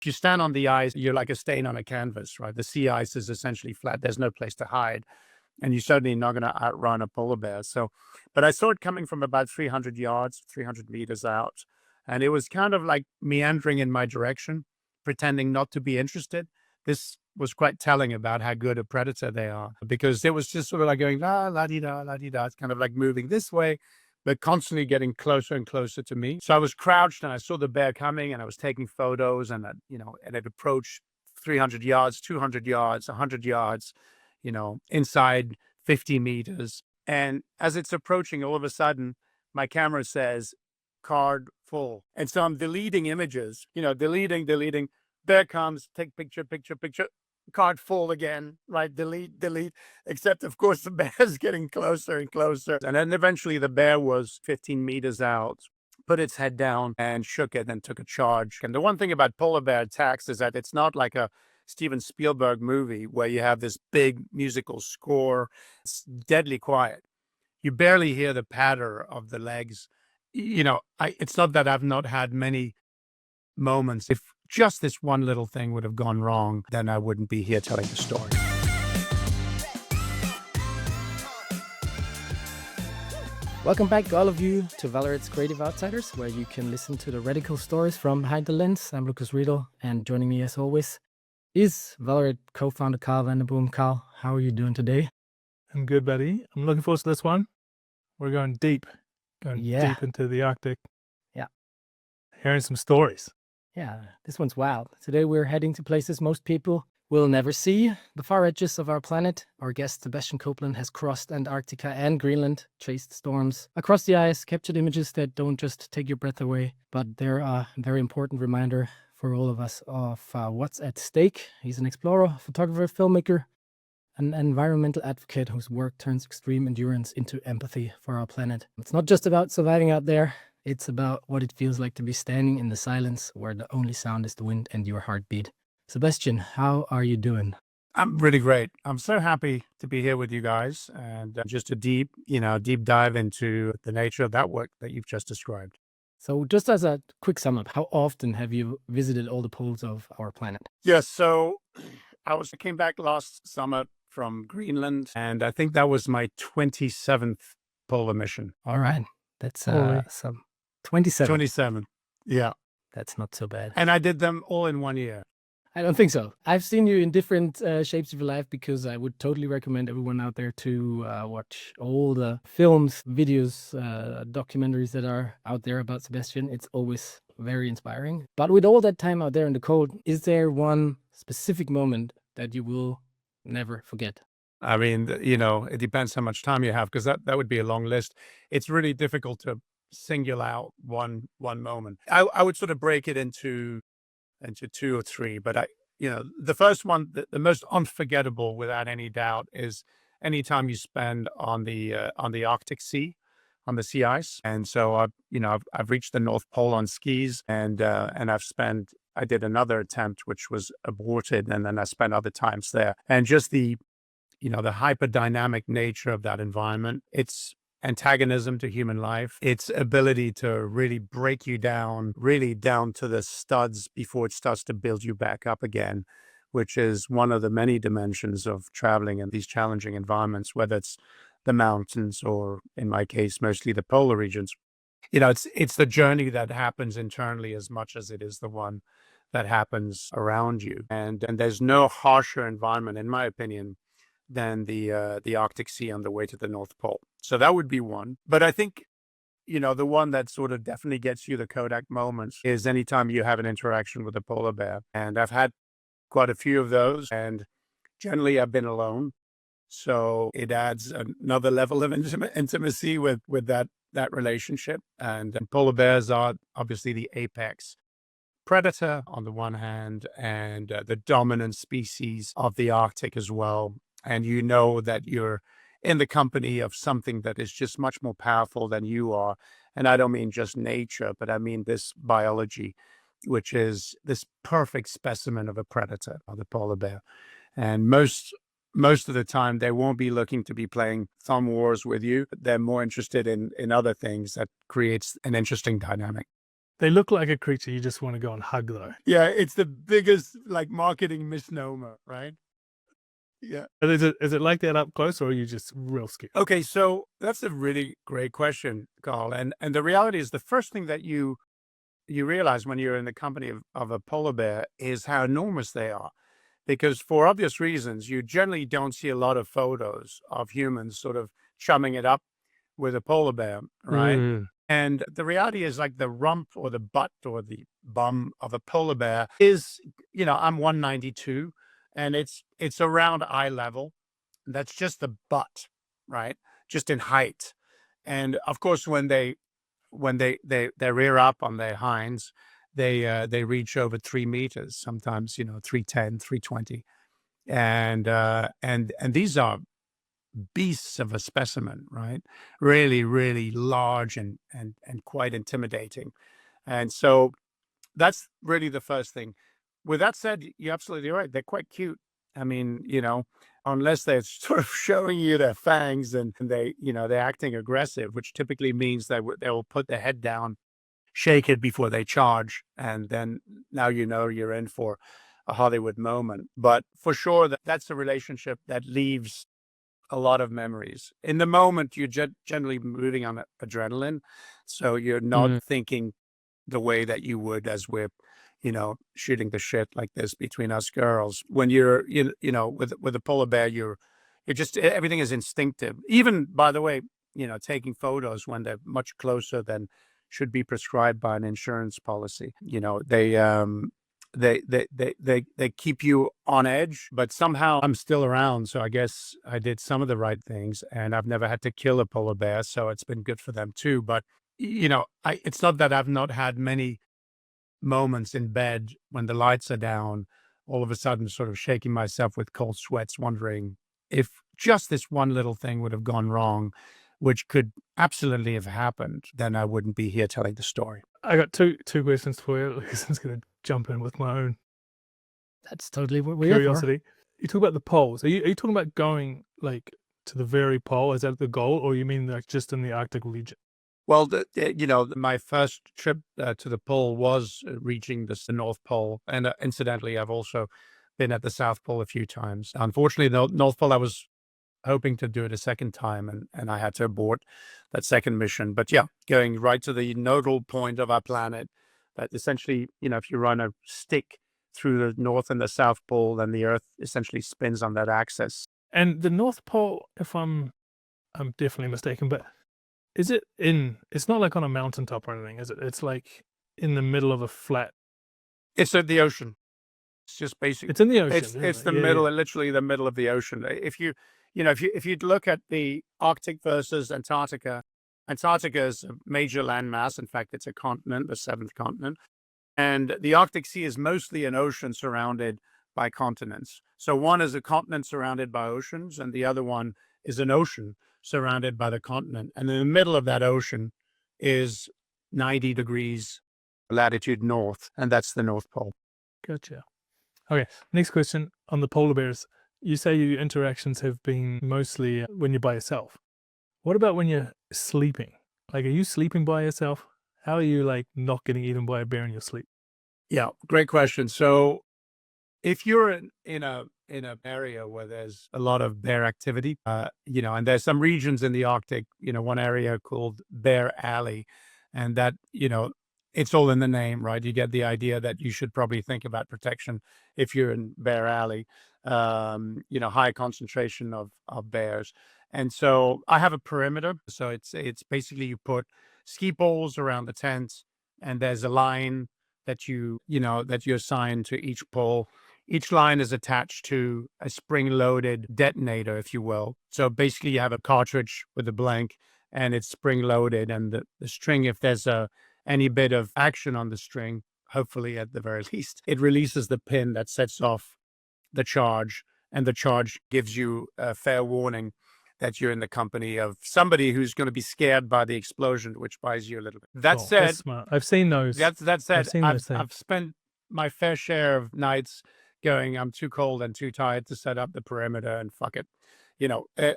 If you stand on the ice, you're like a stain on a canvas, right? The sea ice is essentially flat. There's no place to hide. And you're certainly not going to outrun a polar bear. So, but I saw it coming from about 300 yards, 300 meters out. And it was kind of like meandering in my direction, pretending not to be interested. This was quite telling about how good a predator they are, because it was just sort of like going, la, la, di, da, la, di, da. It's kind of like moving this way, but constantly getting closer and closer to me. So I was crouched and I saw the bear coming and I was taking photos, and, and it approached 300 yards, 200 yards, 100 yards, inside 50 meters. And as it's approaching, all of a sudden, my camera says, card full. And so I'm deleting images, deleting. Bear comes, take picture, card full again, right? Delete. Except, of course, the bear's getting closer and closer. And then eventually the bear was 15 meters out, put its head down and shook it and took a charge. And the one thing about polar bear attacks is that it's not like a Steven Spielberg movie where you have this big musical score. It's deadly quiet. You barely hear the patter of the legs. It's not that I've not had many moments. If just this one little thing would have gone wrong, then I wouldn't be here telling the story. Welcome back, all of you, to Vallerret's Creative Outsiders, where you can listen to the radical stories from behind the lens. I'm Lukas Riedl, and joining me as always is Vallerret co-founder Carl Vanderboom. Carl, how are you doing today? I'm good, buddy. I'm looking forward to this one. We're going deep into the Arctic. Yeah. Hearing some stories. Yeah, this one's wild. Today we're heading to places most people will never see, the far edges of our planet. Our guest Sebastian Copeland has crossed Antarctica and Greenland, chased storms across the ice, captured images that don't just take your breath away, but they're a very important reminder for all of us of what's at stake. He's an explorer, photographer, filmmaker, an environmental advocate whose work turns extreme endurance into empathy for our planet. It's not just about surviving out there. It's about what it feels like to be standing in the silence where the only sound is the wind and your heartbeat. Sebastian, how are you doing? I'm really great. I'm so happy to be here with you guys, and just a deep dive into the nature of that work that you've just described. So just as a quick sum up, how often have you visited all the poles of our planet? Yes, so I came back last summer from Greenland, and I think that was my 27th polar mission. All right. That's some 27. 27. Yeah. That's not so bad. And I did them all in 1 year. I don't think so. I've seen you in different shapes of your life, because I would totally recommend everyone out there to watch all the films, videos, documentaries that are out there about Sebastian. It's always very inspiring. But with all that time out there in the cold, is there one specific moment that you will never forget? I mean, it depends how much time you have, because that would be a long list. It's really difficult to single out one moment. I would sort of break it into 2 or 3, but the first one, the most unforgettable without any doubt, is any time you spend on the Arctic Sea, on the sea ice. And so I've reached the North Pole on skis, and I did another attempt which was aborted, and then I spent other times there. And just the hyperdynamic nature of that environment, its antagonism to human life, its ability to really break you down, really down to the studs before it starts to build you back up again, which is one of the many dimensions of traveling in these challenging environments, whether it's the mountains or, in my case, mostly the polar regions. It's the journey that happens internally as much as it is the one that happens around you. And there's no harsher environment, in my opinion, than the Arctic Sea on the way to the North Pole. So that would be one. But I think, the one that sort of definitely gets you the Kodak moments is anytime you have an interaction with a polar bear. And I've had quite a few of those, and generally I've been alone. So it adds another level of intimacy with that relationship. And polar bears are obviously the apex predator on the one hand, and the dominant species of the Arctic as well. And that you're in the company of something that is just much more powerful than you are. And I don't mean just nature, but I mean this biology, which is this perfect specimen of a predator, or the polar bear. And most of the time, they won't be looking to be playing thumb wars with you. They're more interested in other things that creates an interesting dynamic. They look like a creature you just want to go and hug, though. Yeah, it's the biggest like marketing misnomer, right? Yeah. Is it like that up close, or are you just real scared? Okay, so that's a really great question, Carl. And the reality is the first thing that you realize when you're in the company of a polar bear is how enormous they are. Because for obvious reasons, you generally don't see a lot of photos of humans sort of chumming it up with a polar bear, right? Mm. And the reality is like the rump or the butt or the bum of a polar bear is, I'm 192 and it's around eye level. That's just the butt, right? Just in height. And of course, when they rear up on their hinds, they reach over 3 meters, sometimes 310, 320, and these are beasts of a specimen, right? Really, really large and quite intimidating. And so that's really the first thing. With that said, you're absolutely right. They're quite cute. I mean, unless they're sort of showing you their fangs and they're acting aggressive, which typically means they will put their head down, shake it before they charge, and then now you're in for a Hollywood moment. But for sure, that's a relationship that leaves a lot of memories. In the moment, you're generally moving on adrenaline, so you're not thinking the way that you would as we're, shooting the shit like this between us girls. When you're, with a polar bear, you're just everything is instinctive. Even, by the way, taking photos when they're much closer than should be prescribed by an insurance policy. They keep you on edge, but somehow I'm still around. So I guess I did some of the right things, and I've never had to kill a polar bear, so it's been good for them too. But it's not that I've not had many moments in bed when the lights are down, all of a sudden sort of shaking myself with cold sweats, wondering if just this one little thing would have gone wrong, which could absolutely have happened, then I wouldn't be here telling the story. I got two questions for you. Lucas, I'm just going to jump in with my own That's totally what we're curiosity. You talk about the poles. Are you talking about going like to the very pole? Is that the goal, or you mean like just in the Arctic region? Well, my first trip to the pole was reaching the North Pole. And incidentally, I've also been at the South Pole a few times. Unfortunately, the North Pole, I was hoping to do it a second time, and I had to abort that second mission. But yeah, going right to the nodal point of our planet, that essentially, if you run a stick through the North and the South Pole, then the Earth essentially spins on that axis. And the North Pole, if I'm definitely mistaken, but it's not like on a mountaintop or anything, is it? It's like in the middle of a flat. It's at the ocean. It's just basically. It's in the ocean. It's the middle, literally the middle of the ocean. If you look at the Arctic versus Antarctica, Antarctica is a major landmass. In fact, it's a continent, the seventh continent, and the Arctic Sea is mostly an ocean surrounded by continents. So one is a continent surrounded by oceans, and the other one is an ocean surrounded by the continent. And in the middle of that ocean is 90 degrees latitude north, and that's the North Pole. Gotcha. Okay, next question on the polar bears. You say your interactions have been mostly when you're by yourself. What about when you're sleeping? Like, are you sleeping by yourself? How are you like not getting eaten by a bear in your sleep? Yeah, great question. So if you're in a area where there's a lot of bear activity, and there's some regions in the Arctic, one area called Bear Alley, and that, it's all in the name, right? You get the idea that you should probably think about protection if you're in Bear Alley, high concentration of bears. And so I have a perimeter. So it's basically you put ski poles around the tent, and there's a line that you assign to each pole. Each line is attached to a spring-loaded detonator, if you will. So basically you have a cartridge with a blank, and it's spring-loaded, and the string, if there's any bit of action on the string, hopefully at the very least, it releases the pin that sets off the charge, and the charge gives you a fair warning that you're in the company of somebody who's going to be scared by the explosion, which buys you a little bit. That said, that's smart. I've seen those. That said, I've spent my fair share of nights going, I'm too cold and too tired to set up the perimeter, and fuck it.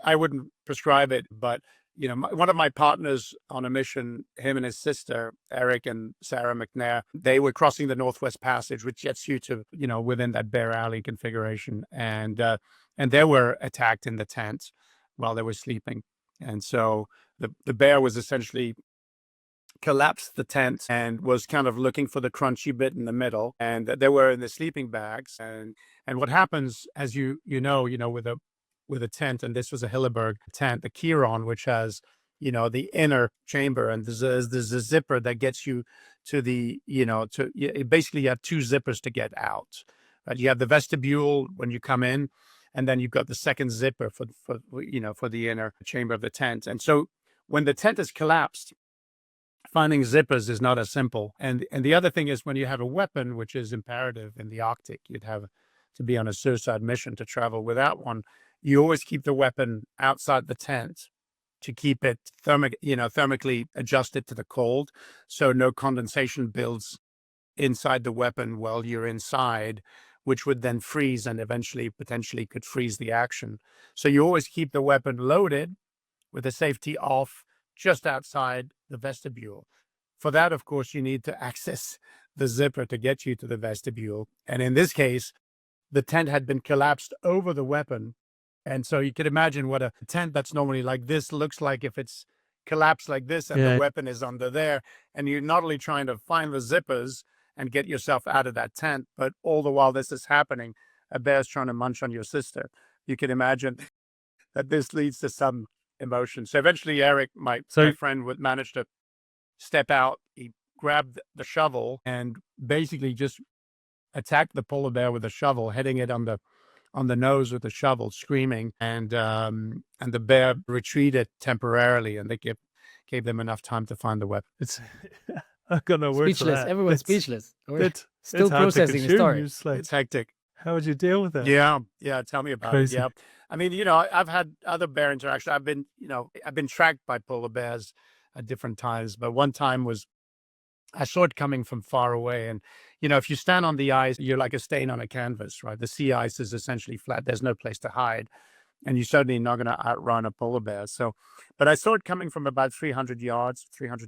I wouldn't prescribe it, but one of my partners on a mission, him and his sister, Eric and Sarah McNair, they were crossing the Northwest Passage, which gets you to, within that Bear Alley configuration. And they were attacked in the tent while they were sleeping. And so the bear was essentially collapsed the tent and was kind of looking for the crunchy bit in the middle. And they were in the sleeping bags. And what happens, as with a tent, and this was a Hilleberg tent, the Chiron, which has, the inner chamber, and there's a zipper that gets you to basically you have two zippers to get out. Right? You have the vestibule when you come in, and then you've got the second zipper for the inner chamber of the tent. And so when the tent is collapsed, finding zippers is not as simple. And the other thing is, when you have a weapon, which is imperative in the Arctic, you'd have to be on a suicide mission to travel without one. You always keep the weapon outside the tent to keep it thermically adjusted to the cold, so no condensation builds inside the weapon while you're inside, which would then freeze and eventually potentially could freeze the action. So you always keep the weapon loaded with the safety off just outside the vestibule. For that, of course, you need to access the zipper to get you to the vestibule. And in this case, the tent had been collapsed over the weapon. And so you can imagine what a tent that's normally like this looks like if it's collapsed like this and the weapon is under there. And you're not only trying to find the zippers and get yourself out of that tent, but all the while this is happening, a bear's trying to munch on your sister. You can imagine that this leads to some emotion. So eventually Eric, my friend, would manage to step out. He grabbed the shovel and basically just attacked the polar bear with a shovel, hitting it on the nose with the shovel, screaming, and the bear retreated temporarily, and they gave them enough time to find the weapon. I've got no words for Speechless. that. Everyone's speechless. We're still it's hard to processing the consume. story. You're just like, It's hectic. how would you deal with that? Yeah, tell me about Crazy. it. Yeah. I mean, I've had other bear interaction. I've been tracked by polar bears at different times, but one time I saw it coming from far away. And, if you stand on the ice, you're like a stain on a canvas, right? The sea ice is essentially flat. There's no place to hide. And you're certainly not going to outrun a polar bear. But I saw it coming from about 300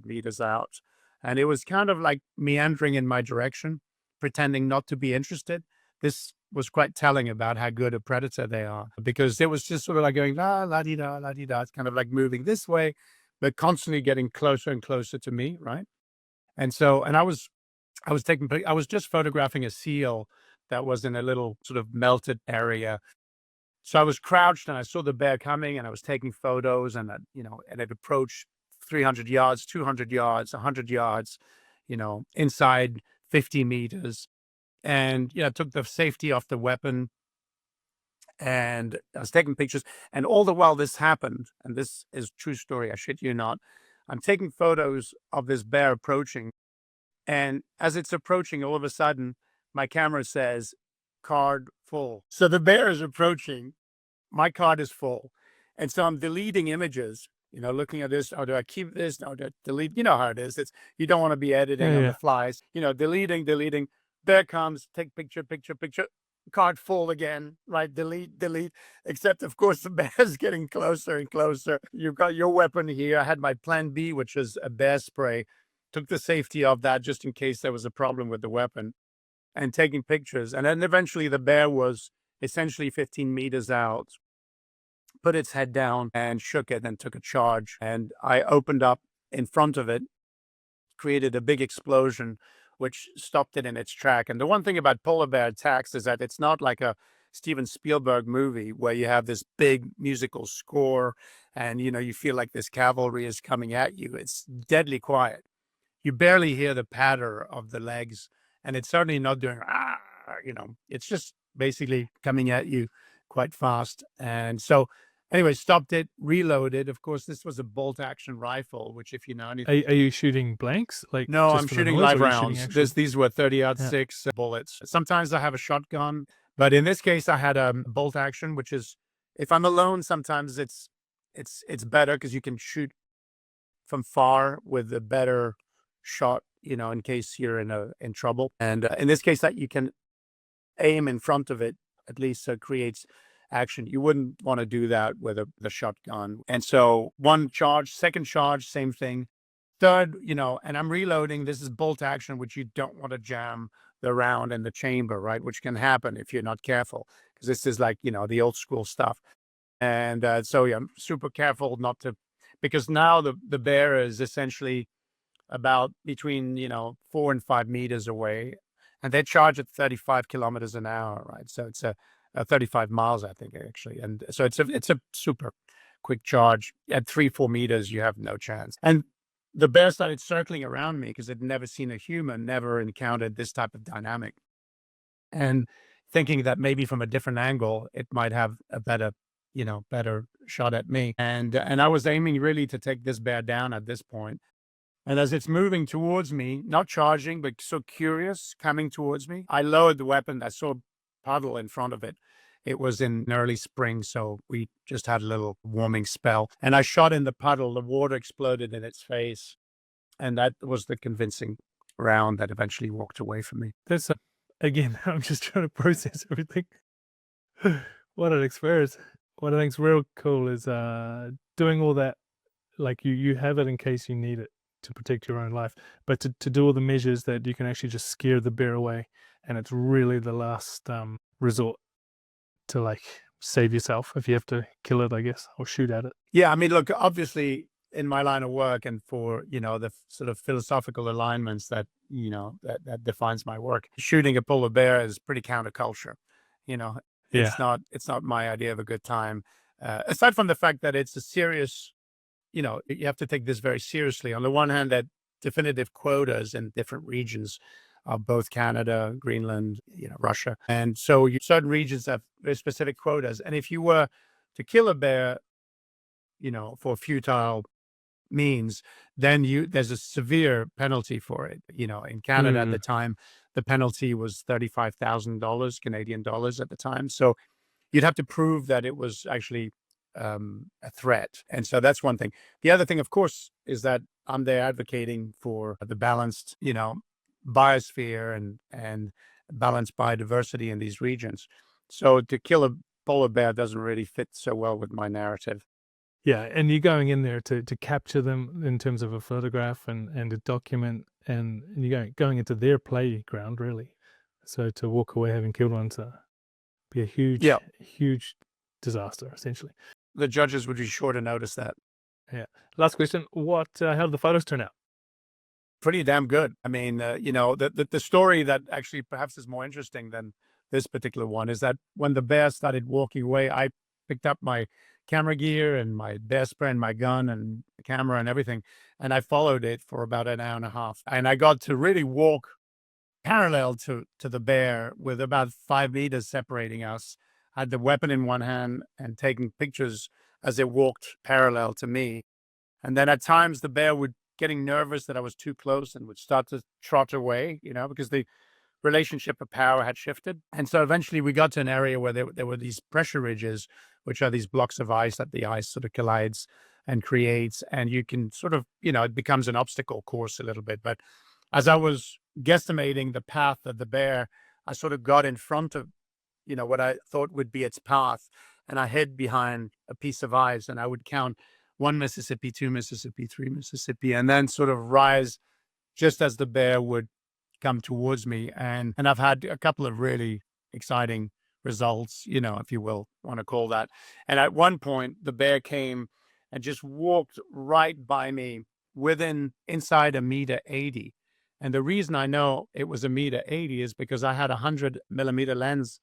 meters out. And it was kind of like meandering in my direction, pretending not to be interested. This was quite telling about how good a predator they are, because it was just sort of like going, la, la, di, da, la, di, da. It's kind of like moving this way, but constantly getting closer and closer to me, right? And so, I was just photographing a seal that was in a little sort of melted area. So I was crouched and I saw the bear coming and I was taking photos, and it approached 300 yards, 200 yards, 100 yards, inside 50 meters. And, took the safety off the weapon, and I was taking pictures. And all the while this happened, and this is a true story, I shit you not, I'm taking photos of this bear approaching. And as it's approaching, all of a sudden, my camera says, card full. So the bear is approaching, my card is full. And so I'm deleting images, looking at this. Oh, do I keep this? No, do I delete? You know how it is. You don't want to be editing on the flies, deleting. Bear comes, take picture, card full again, right? Delete. Except, of course, the bear's getting closer and closer. You've got your weapon here. I had my plan B, which is a bear spray. Took the safety of that just in case there was a problem with the weapon, and taking pictures. And then eventually the bear was essentially 15 meters out, put its head down and shook it and took a charge. And I opened up in front of it, created a big explosion, which stopped it in its track. And the one thing about polar bear attacks is that it's not like a Steven Spielberg movie where you have this big musical score and, you feel like this cavalry is coming at you. It's deadly quiet. You barely hear the patter of the legs, and it's certainly not doing, it's just basically coming at you quite fast. And so anyway, stopped it, reloaded. Of course, this was a bolt action rifle, which, if you know anything. Are you shooting blanks? Like, no, just I'm for the shooting noise, live or are you shooting rounds. actual- These were 30-06 bullets. Sometimes I have a shotgun, but in this case, I had a bolt action, which is, if I'm alone, sometimes it's better because you can shoot from far with a better shot, in case you're in trouble. And in this case, that you can aim in front of it, at least, so it creates action. You wouldn't want to do that with the shotgun. And so one charge, second charge, same thing. Third, and I'm reloading. This is bolt action, which you don't want to jam the round in the chamber, right? Which can happen if you're not careful, because this is like, the old school stuff. And so yeah, I'm super careful not to, because now the bear is essentially about between 4 and 5 meters away, and they charge at 35 kilometers an hour, right? So it's a 35 miles, I think, actually, and so it's a super quick charge. At 3-4 meters, you have no chance. And the bear started circling around me because it'd never seen a human, never encountered this type of dynamic, and thinking that maybe from a different angle it might have a better shot at me. And I was aiming really to take this bear down at this point. And as it's moving towards me, not charging, but so curious, coming towards me, I lowered the weapon. I saw a puddle in front of it. It was in early spring, so we just had a little warming spell. And I shot in the puddle. The water exploded in its face. And that was the convincing round that eventually walked away from me. That's, again, I'm just trying to process everything. What an experience. What I think's real cool is doing all that, like you have it in case you need it to protect your own life, but to do all the measures that you can actually just scare the bear away, and it's really the last resort to like save yourself if you have to kill it, I guess, or shoot at it. Yeah, I mean, look, obviously in my line of work and for, the sort of philosophical alignments that, that defines my work, shooting a polar bear is pretty counterculture. It's not my idea of a good time. Aside from the fact that it's a serious, you have to take this very seriously. On the one hand, that definitive quotas in different regions of both Canada, Greenland, Russia. And so certain regions have very specific quotas. And if you were to kill a bear, for futile means, then there's a severe penalty for it. In Canada at the time, the penalty was $35,000 Canadian dollars at the time. So you'd have to prove that it was actually a threat. And so that's one thing. The other thing, of course, is that I'm there advocating for the balanced, biosphere and balanced biodiversity in these regions. So to kill a polar bear doesn't really fit so well with my narrative. Yeah, and you're going in there to capture them in terms of a photograph and a document, and you're going into their playground, really. So to walk away having killed one, to be a huge disaster, essentially. The judges would be sure to notice that. Yeah. Last question. How did the photos turn out? Pretty damn good. I mean, the story that actually perhaps is more interesting than this particular one is that when the bear started walking away, I picked up my camera gear and my bear spray and my gun and the camera and everything, and I followed it for about an hour and a half. And I got to really walk parallel to the bear with about 5 meters separating us. I had the weapon in one hand and taking pictures as it walked parallel to me. And then at times the bear would getting nervous that I was too close and would start to trot away, because the relationship of power had shifted. And so eventually we got to an area where there were these pressure ridges, which are these blocks of ice that the ice sort of collides and creates. And you can sort of, it becomes an obstacle course a little bit. But as I was guesstimating the path of the bear, I sort of got in front of, what I thought would be its path. And I hid behind a piece of ice, and I would count 1 Mississippi, 2 Mississippi, 3 Mississippi, and then sort of rise just as the bear would come towards me. And I've had a couple of really exciting results, if you will want to call that. And at one point, the bear came and just walked right by me inside 1.80 meters. And the reason I know it was 1.80 meters is because I had a 100mm lens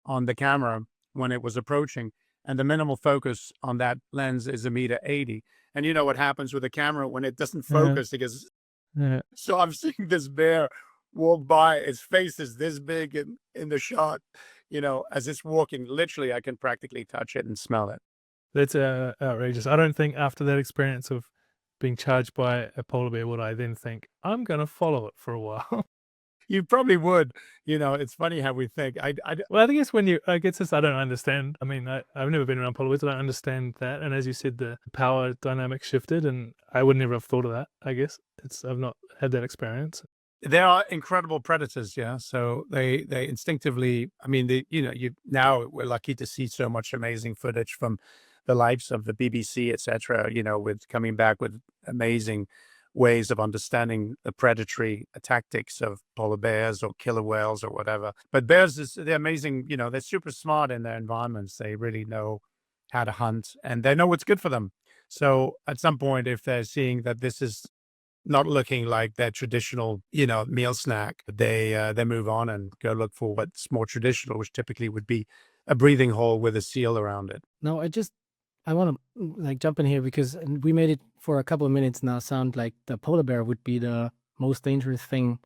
on the camera when it was approaching. And the minimal focus on that lens is 1.80 meters. And you know what happens with a camera when it doesn't focus, because so I'm seeing this bear walk by. Its face is this big in the shot, as it's walking. Literally, I can practically touch it and smell it. That's outrageous. I don't think after that experience of being charged by a polar bear would I then think, I'm going to follow it for a while. You probably would. It's funny how we think. Well, I guess I don't understand. I mean, I've never been around polar bears. I don't understand that. And as you said, the power dynamic shifted, and I would never have thought of that, I guess. I've not had that experience. They are incredible predators, yeah. So they instinctively, I mean, now we're lucky to see so much amazing footage from the likes of the BBC, etc. With coming back with amazing ways of understanding the predatory tactics of polar bears or killer whales or whatever. But bears, they're amazing. They're super smart in their environments. They really know how to hunt, and they know what's good for them. So at some point, if they're seeing that this is not looking like their traditional, meal snack, they move on and go look for what's more traditional, which typically would be a breathing hole with a seal around it. No, I want to like jump in here because we made it for a couple of minutes now sound like the polar bear would be the most dangerous thing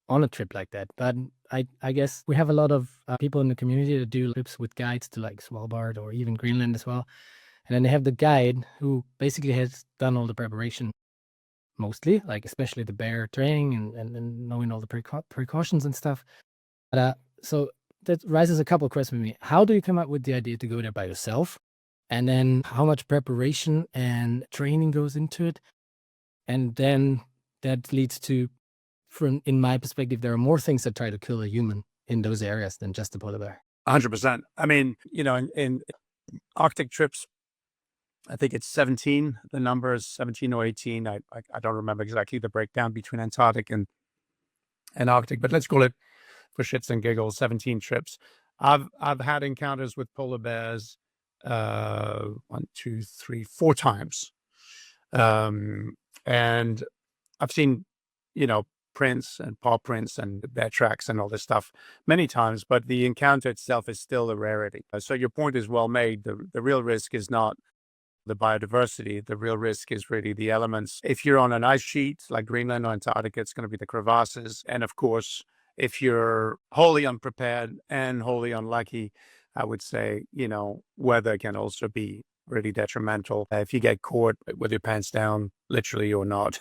on a trip like that. But I guess we have a lot of people in the community that do trips with guides to like Svalbard or even Greenland as well. And then they have the guide who basically has done all the preparation mostly, like especially the bear training and knowing all the precautions and stuff. But, so that raises a couple of questions for me. How do you come up with the idea to go there by yourself? And then how much preparation and training goes into it? And then that leads to, in my perspective, there are more things that try to kill a human in those areas than just the polar bear. 100%. I mean, in Arctic trips, I think it's 17. The number is 17 or 18. I don't remember exactly the breakdown between Antarctic and Arctic, but let's call it, for shits and giggles, 17 trips. I've had encounters with polar bears 1, 2, 3, 4 times. And I've seen, prints and paw prints and bear tracks and all this stuff many times, but the encounter itself is still a rarity. So your point is well made. The real risk is not the biodiversity. The real risk is really the elements. If you're on an ice sheet like Greenland or Antarctica, it's going to be the crevasses. And of course, if you're wholly unprepared and wholly unlucky, I would say, weather can also be really detrimental. If you get caught with your pants down, literally or not,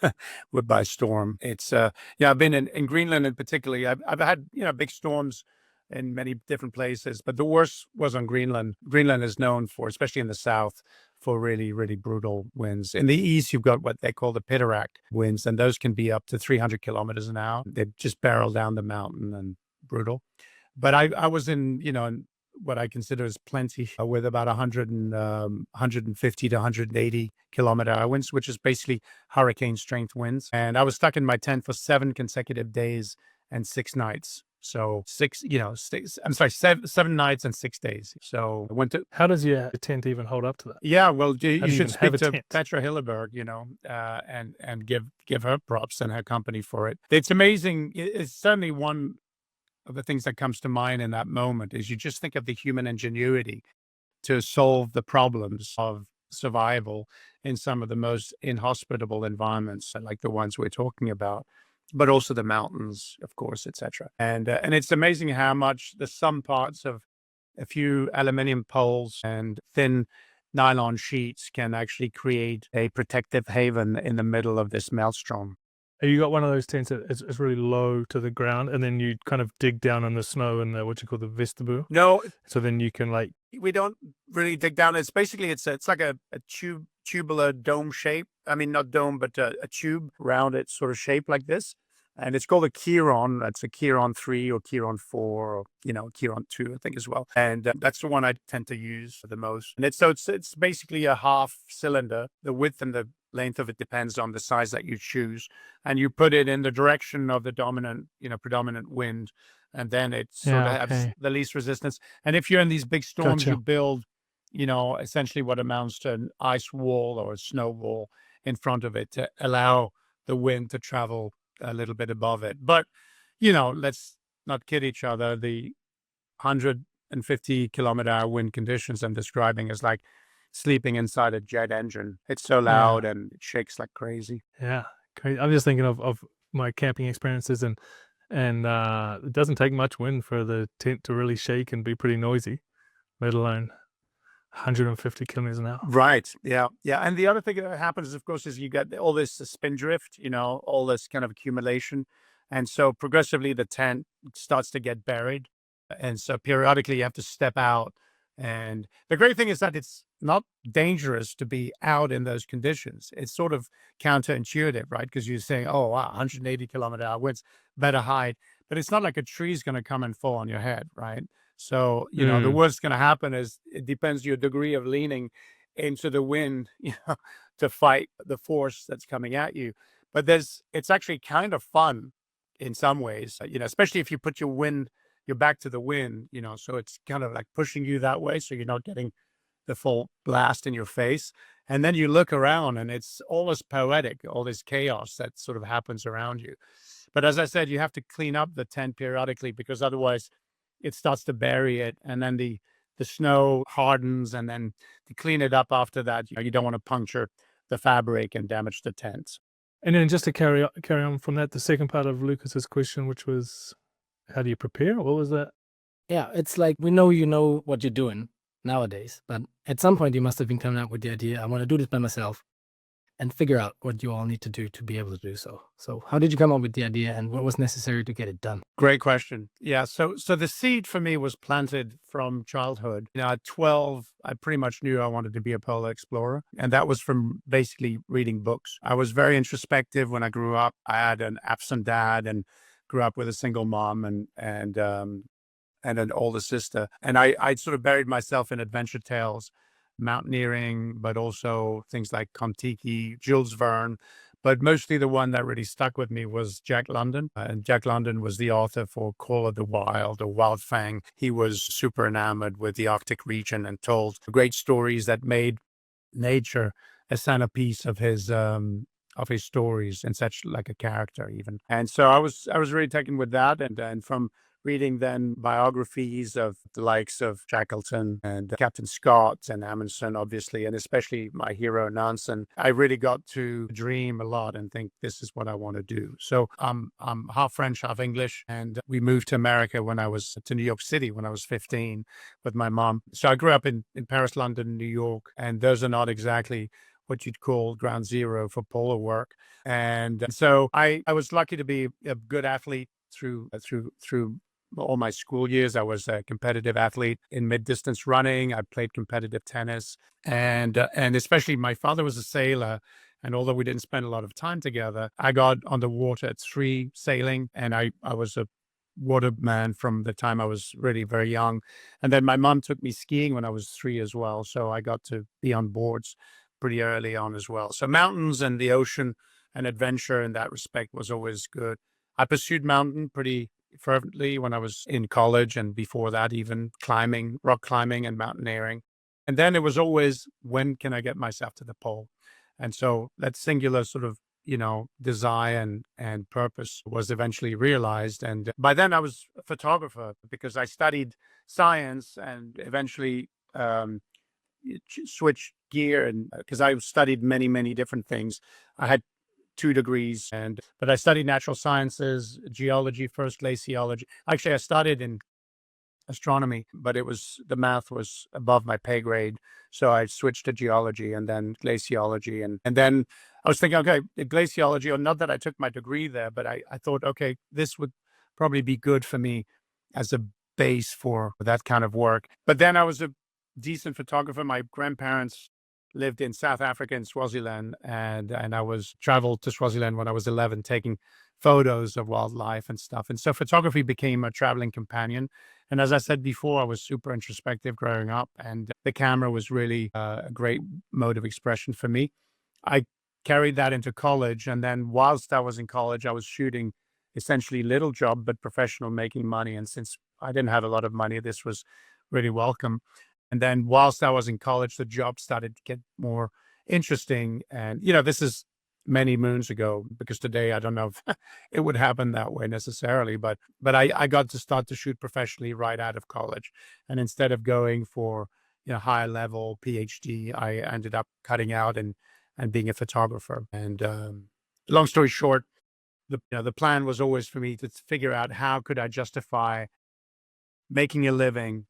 by storm. It's, I've been in Greenland in particularly. I've had, big storms in many different places, but the worst was on Greenland. Greenland is known for, especially in the south, for really, really brutal winds. In the east, you've got what they call the Pitaract winds, and those can be up to 300 kilometers an hour. They just barrel down the mountain and brutal. But I was in, in what I consider as plenty with about 150 to 180 kilometer hour winds, which is basically hurricane strength winds. And I was stuck in my tent for 7 consecutive days and 6 nights. So 7 nights and 6 days. So I went to. How does your tent even hold up to that? Yeah, well, you should speak to tent? Petra Hilleberg, and give her props and her company for it. It's amazing. It's certainly one of the things that comes to mind in that moment is you just think of the human ingenuity to solve the problems of survival in some of the most inhospitable environments, like the ones we're talking about, but also the mountains, of course, etc. And it's amazing how much the sum parts of a few aluminium poles and thin nylon sheets can actually create a protective haven in the middle of this maelstrom. You got one of those tents that is really low to the ground, and then you kind of dig down in the snow in what you call the vestibule. No, so then you can we don't really dig down. It's basically it's like a tubular dome shape. I mean, not dome, but a tube rounded sort of shape like this. And it's called a Chiron. That's a Chiron 3 or Chiron 4 or, Chiron 2, I think as well. And that's the one I tend to use the most. And it's basically a half cylinder. The width and the length of it depends on the size that you choose. And you put it in the direction of the predominant wind. And then it sort of has the least resistance. And if you're in these big storms, you build, essentially what amounts to an ice wall or a snow wall in front of it to allow the wind to travel a little bit above it. But, let's not kid each other. The 150 kilometer hour wind conditions I'm describing is like sleeping inside a jet engine. It's so loud and it shakes like crazy. Yeah, crazy. I'm just thinking of my camping experiences, and it doesn't take much wind for the tent to really shake and be pretty noisy, let alone 150 kilometers an hour. Right. Yeah. Yeah. And the other thing that happens, of course, is you get all this spin drift, all this kind of accumulation. And so progressively the tent starts to get buried. And so periodically you have to step out. And the great thing is that it's not dangerous to be out in those conditions. It's sort of counterintuitive, right? Because you're saying, oh, wow, 180-kilometer-hour winds, better hide. But it's not like a tree's going to come and fall on your head, right? So, the Mm. worst going to happen is it depends your degree of leaning into the wind, to fight the force that's coming at you. But it's actually kind of fun in some ways, especially if you put your back to the wind, so it's kind of like pushing you that way. So you're not getting the full blast in your face. And then you look around and it's almost poetic, all this chaos that sort of happens around you. But as I said, you have to clean up the tent periodically because otherwise it starts to bury it. And then the snow hardens, and then to clean it up after that, you don't want to puncture the fabric and damage the tent. And then just to carry on from that, the second part of Lucas's question, which was, how do you prepare? What was that? Yeah, it's like we know you know what you're doing nowadays, but at some point you must have been coming up with the idea, I want to do this by myself, and figure out what you all need to do to be able to do so. So how did you come up with the idea, and what was necessary to get it done? Great question. Yeah. So the seed for me was planted from childhood. At 12, I pretty much knew I wanted to be a polar explorer. And that was from basically reading books. I was very introspective when I grew up. I had an absent dad and grew up with a single mom and an older sister. And I sort of buried myself in adventure tales, mountaineering, but also things like Kon-Tiki, Jules Verne. But mostly the one that really stuck with me was Jack London. And Jack London was the author for Call of the Wild or Wildfang. He was super enamored with the Arctic region and told great stories that made nature a centerpiece of his stories, and such like a character even. And so I was really taken with that, and from reading then biographies of the likes of Shackleton and Captain Scott and Amundsen, obviously, and especially my hero Nansen, I really got to dream a lot and think this is what I want to do. So I'm half French, half English, and we moved to America to New York City when I was 15 with my mom. So I grew up in Paris, London, New York, and those are not exactly what you'd call ground zero for polar work. And so I was lucky to be a good athlete through all my school years. I was a competitive athlete in mid-distance running. I played competitive tennis, and especially my father was a sailor. And although we didn't spend a lot of time together, I got on the water at 3 sailing, and I was a waterman from the time I was really very young. And then my mom took me skiing when I was 3 as well. So I got to be on boards pretty early on as well. So mountains and the ocean and adventure in that respect was always good. I pursued mountain pretty fervently when I was in college, and before that, even rock climbing and mountaineering. And then it was always, when can I get myself to the pole? And so that singular sort of, desire and purpose was eventually realized. And by then I was a photographer because I studied science and eventually switched gear, and because I studied many, many different things. I had 2 degrees, but I studied natural sciences, geology first, glaciology. Actually, I started in astronomy, but the math was above my pay grade. So I switched to geology and then glaciology. And then I was thinking, okay, glaciology, or not that I took my degree there, but I thought, okay, this would probably be good for me as a base for that kind of work. But then I was a decent photographer. My grandparents lived in South Africa, in Swaziland, and I traveled to Swaziland when I was 11, taking photos of wildlife and stuff. And so photography became a traveling companion. And as I said before, I was super introspective growing up, and the camera was really a great mode of expression for me. I carried that into college, and then whilst I was in college, I was shooting essentially little job but professional, making money. And since I didn't have a lot of money, this was really welcome. And then whilst I was in college, the job started to get more interesting. And, this is many moons ago, because today I don't know if it would happen that way necessarily, but I got to start to shoot professionally right out of college. And instead of going for, higher level PhD, I ended up cutting out and being a photographer. And long story short, the plan was always for me to figure out how could I justify making a living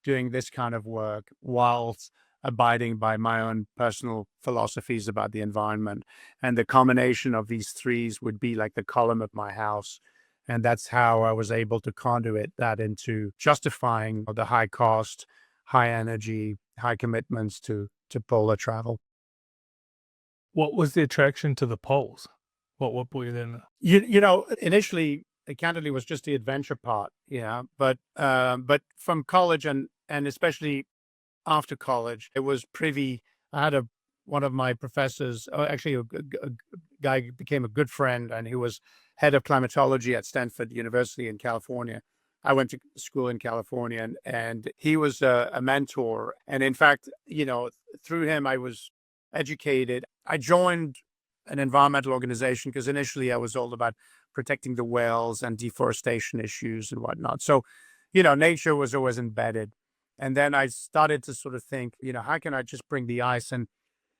doing this kind of work whilst abiding by my own personal philosophies about the environment. And the combination of these threes would be like the column of my house. And that's how I was able to conduit that into justifying the high cost, high energy, high commitments to polar travel. What was the attraction to the poles? What brought you then? Initially, it candidly was just the adventure part, yeah. But from college and especially after college, it was privy. I had one of my professors, actually a guy who became a good friend, and he was head of climatology at Stanford University in California. I went to school in California, and he was a mentor. And in fact, through him, I was educated. I joined an environmental organization because initially I was all about protecting the whales and deforestation issues and whatnot. So, nature was always embedded. And then I started to sort of think, how can I just bring the ice? And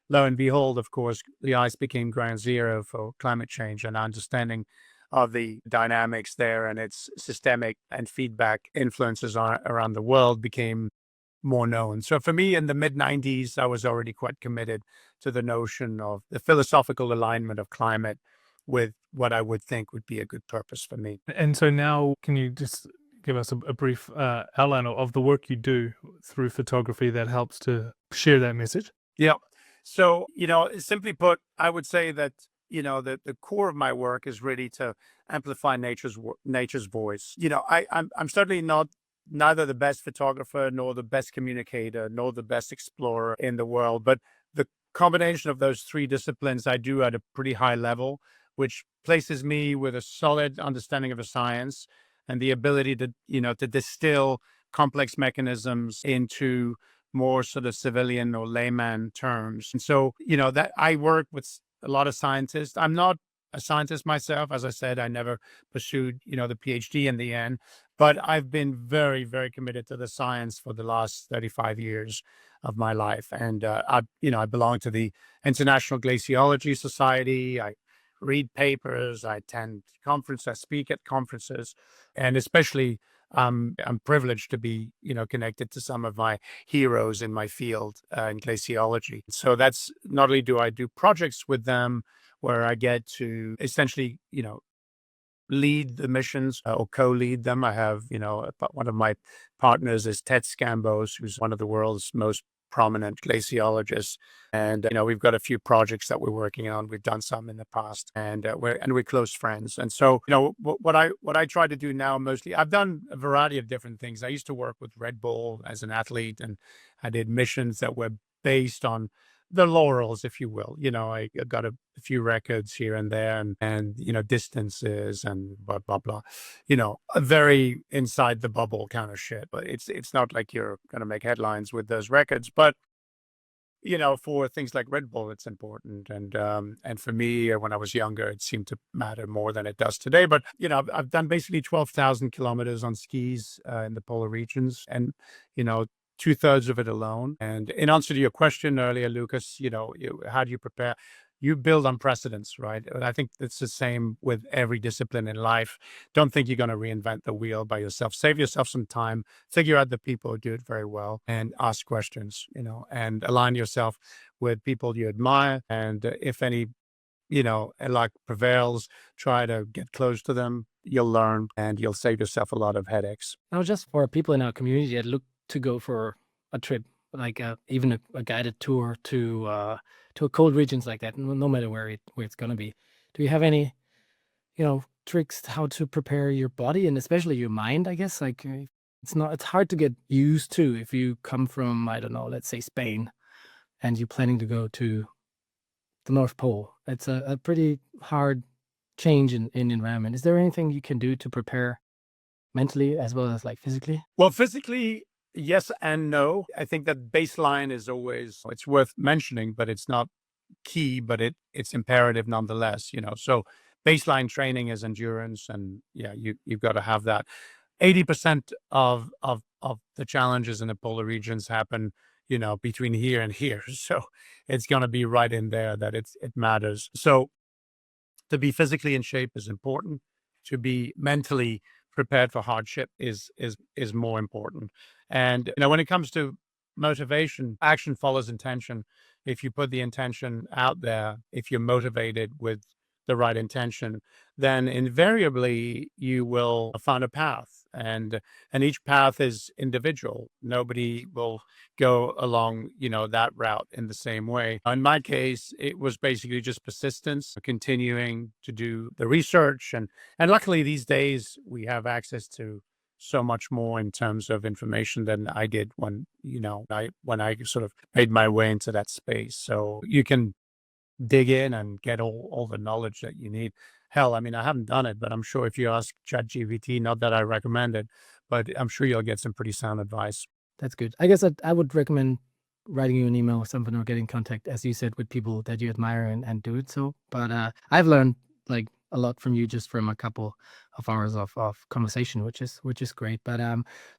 lo and behold, of course, the ice became ground zero for climate change, and understanding of the dynamics there and its systemic and feedback influences around the world became more known. So for me, in the mid-90s, I was already quite committed to the notion of the philosophical alignment of climate with what I would think would be a good purpose for me. And so now, can you just give us a brief outline of the work you do through photography that helps to share that message? Yeah. So, simply put, I would say that, the core of my work is really to amplify nature's voice. I'm certainly neither the best photographer, nor the best communicator, nor the best explorer in the world, but the combination of those three disciplines I do at a pretty high level, which places me with a solid understanding of the science and the ability to distill complex mechanisms into more sort of civilian or layman terms. And so, that I work with a lot of scientists. I'm not a scientist myself. As I said, I never pursued, the PhD in the end, but I've been very, very committed to the science for the last 35 years of my life. And, I belong to the International Glaciology Society. I read papers, I attend conferences, I speak at conferences, and especially I'm privileged to be, connected to some of my heroes in my field in glaciology. So that's not only do I do projects with them where I get to essentially, lead the missions or co-lead them. I have, one of my partners is Ted Scambos, who's one of the world's most prominent glaciologists. And, we've got a few projects that we're working on. We've done some in the past, and we're close friends. And so, what I try to do now mostly, I've done a variety of different things. I used to work with Red Bull as an athlete, and I did missions that were based on the laurels, if you will. I got a few records here and there, and distances and blah blah blah. A very inside the bubble kind of shit. But it's not like you're gonna make headlines with those records. But for things like Red Bull, it's important. And for me, when I was younger, it seemed to matter more than it does today. But I've done basically 12,000 kilometers on skis in the polar regions, and 2/3 of it alone. And in answer to your question earlier, Lucas, how do you prepare? You build on precedents, right? And I think it's the same with every discipline in life. Don't think you're going to reinvent the wheel by yourself. Save yourself some time, figure out the people who do it very well, and ask questions, and align yourself with people you admire. And if any, luck prevails, try to get close to them. You'll learn, and you'll save yourself a lot of headaches. Now, just for people in our community that look to go for a trip, like even a guided tour to a cold regions like that, no matter where it's gonna be. Do you have any, tricks how to prepare your body and especially your mind? I guess like it's hard to get used to if you come from, I don't know, let's say Spain, and you're planning to go to the North Pole. It's a pretty hard change in environment. Is there anything you can do to prepare mentally as well as like physically? Well, physically, yes and no. I think that baseline is always, it's worth mentioning, but it's not key, but it's imperative nonetheless, So baseline training is endurance, and yeah, you've got to have that. 80% of the challenges in the polar regions happen, between here and here. So it's going to be right in there that it matters. So to be physically in shape is important. To be mentally prepared for hardship is more important. And when it comes to motivation, action follows intention. If you put the intention out there, if you're motivated with the right intention, then invariably you will find a path. and each path is individual. Nobody will go along, that route in the same way. In my case, it was basically just persistence, continuing to do the research, and luckily these days we have access to so much more in terms of information than I did when I sort of made my way into that space. So you can dig in and get all the knowledge that you need. Hell, I mean, I haven't done it, but I'm sure if you ask ChatGPT, not that I recommend it, but I'm sure you'll get some pretty sound advice. That's good. I guess I would recommend writing you an email or something, or get in contact, as you said, with people that you admire and do it so. But I've learned like a lot from you just from a couple of hours of conversation, which is great. But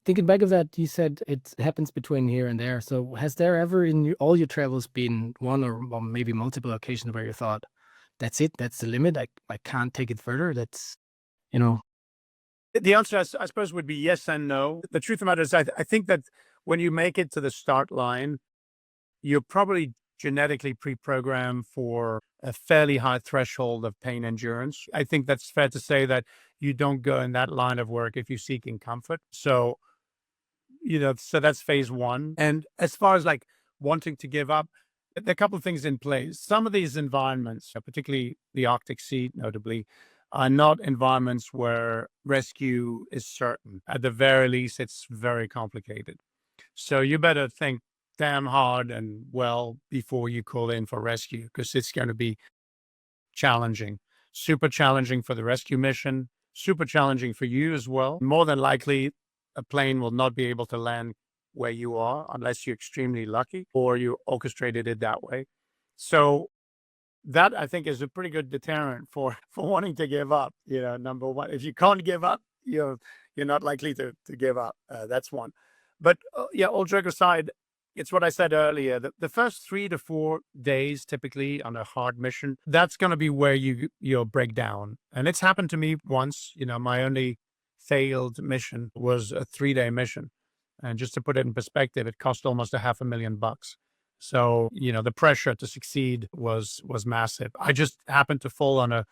thinking back of that, you said it happens between here and there. So has there ever in all your travels been one or maybe multiple occasions where you thought, that's it, that's the limit, I can't take it further? That's, The answer, I suppose, would be yes and no. The truth of the matter is, I think that when you make it to the start line, you're probably genetically pre-programmed for a fairly high threshold of pain endurance. I think that's fair to say that you don't go in that line of work if you're seeking comfort. So, so that's phase one. And as far as like wanting to give up, there are a couple of things in place. Some of these environments, particularly the Arctic Sea, notably, are not environments where rescue is certain. At the very least, it's very complicated. So you better think damn hard and well before you call in for rescue, because it's going to be challenging, super challenging for the rescue mission, super challenging for you as well. More than likely, a plane will not be able to land where you are unless you're extremely lucky or you orchestrated it that way. So that, I think, is a pretty good deterrent for wanting to give up. Number one, if you can't give up, you're not likely to give up. That's one. But all joke aside, it's what I said earlier. The first 3 to 4 days, typically on a hard mission, that's going to be where you'll break down. And it's happened to me once. My only failed mission was a 3-day mission. And just to put it in perspective, it cost almost $500,000. So, the pressure to succeed was massive. I just happened to fall on a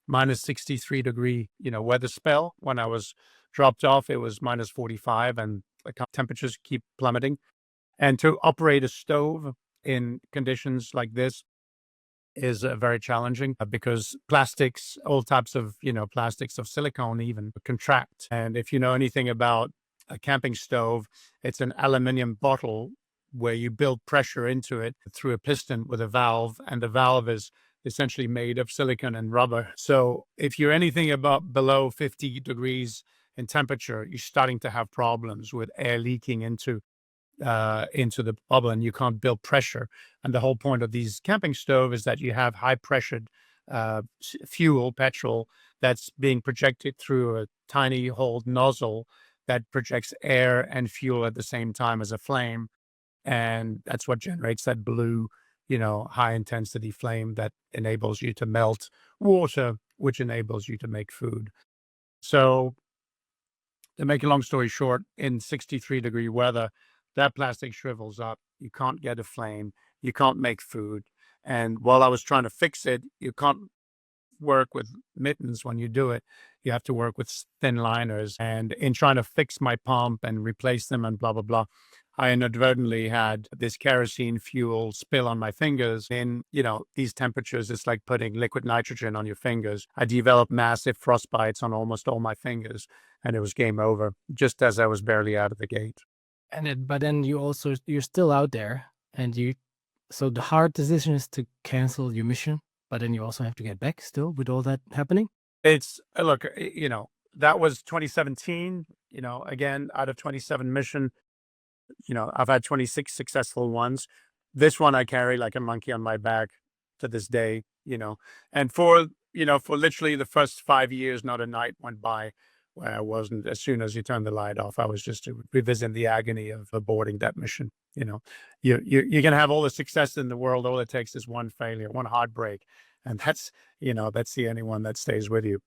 minus 63 degree, weather spell. When I was dropped off, it was minus 45 and the temperatures keep plummeting. And to operate a stove in conditions like this is very challenging because plastics, all types of, plastics of silicone even contract. And if you know anything about a camping stove, it's an aluminum bottle where you build pressure into it through a piston with a valve, and the valve is essentially made of silicon and rubber. So if you're anything about below 50 degrees in temperature, you're starting to have problems with air leaking into the bubble, and you can't build pressure. And the whole point of these camping stove is that you have high pressured fuel, petrol, that's being projected through a tiny hole nozzle that projects air and fuel at the same time as a flame. And that's what generates that blue, high intensity flame that enables you to melt water, which enables you to make food. So to make a long story short, in 63-degree weather, that plastic shrivels up. You can't get a flame. You can't make food. And while I was trying to fix it, you can't work with mittens when you do it. You have to work with thin liners. And in trying to fix my pump and replace them and blah, blah, blah, I inadvertently had this kerosene fuel spill on my fingers. In, these temperatures, it's like putting liquid nitrogen on your fingers. I developed massive frostbites on almost all my fingers, and it was game over just as I was barely out of the gate. But then you're still out there, so the hard decision is to cancel your mission, but then you also have to get back still with all that happening. It's look, that was 2017. Again, out of 27 mission, I've had 26 successful ones. This one I carry like a monkey on my back to this day. And for literally the first 5 years, not a night went by where I wasn't, as soon as you turn the light off, I was just revisiting the agony of aborting that mission. You're going to have all the success in the world. All it takes is one failure, one heartbreak. And that's the only one that stays with you.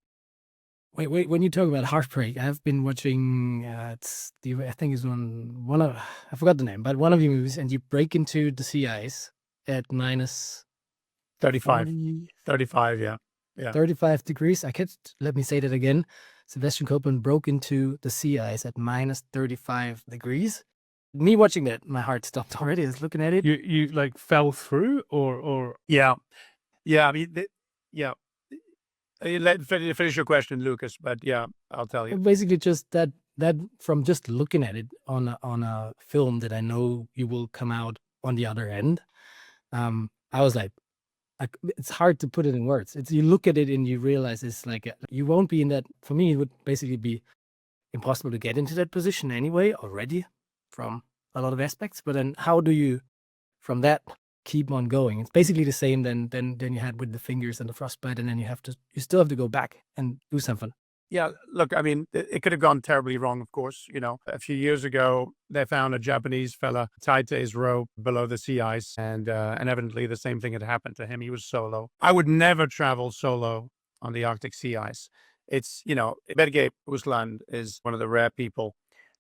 Wait, when you talk about heartbreak, I've been watching, I think it's one of, I forgot the name, but one of your movies, and you break into the sea ice at minus 35, 40, 35, yeah. 35 degrees. Let me say that again. Sebastian Copeland broke into the sea ice at minus 35 degrees. Me watching that, my heart stopped already. I was looking at it. You like fell through or Yeah. I mean, yeah. Finish your question, Lucas, but yeah, I'll tell you. Basically, just that from just looking at it on a film that I know you will come out on the other end. I was like, it's hard to put it in words. It's, you look at it and you realize it's like you won't be in that. For me, it would basically be impossible to get into that position anyway already from a lot of aspects. But then how do you from that keep on going? It's basically the same than you had with the fingers and the frostbite, and then you still have to go back and do something. Yeah, look, I mean, it could have gone terribly wrong, of course. You know, a few years ago, they found a Japanese fella tied to his rope below the sea ice, and evidently the same thing had happened to him. He was solo. I would never travel solo on the Arctic sea ice. It's, you know, Berge Usland is one of the rare people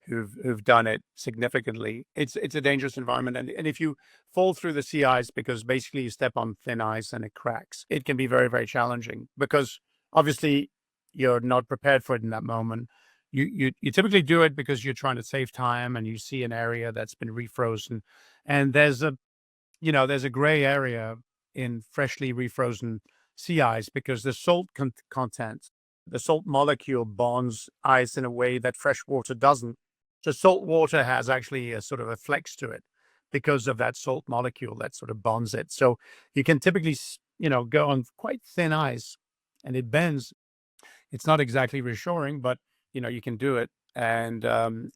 who've done it significantly. It's a dangerous environment, and if you fall through the sea ice because basically you step on thin ice and it cracks, it can be very, very challenging because obviously you're not prepared for it in that moment. You typically do it because you're trying to save time and you see an area that's been refrozen, and there's a gray area in freshly refrozen sea ice because the salt content, the salt molecule bonds ice in a way that fresh water doesn't. So salt water has actually a sort of a flex to it because of that salt molecule that sort of bonds it. So you can typically, go on quite thin ice and it bends. It's not exactly reassuring, but you can do it and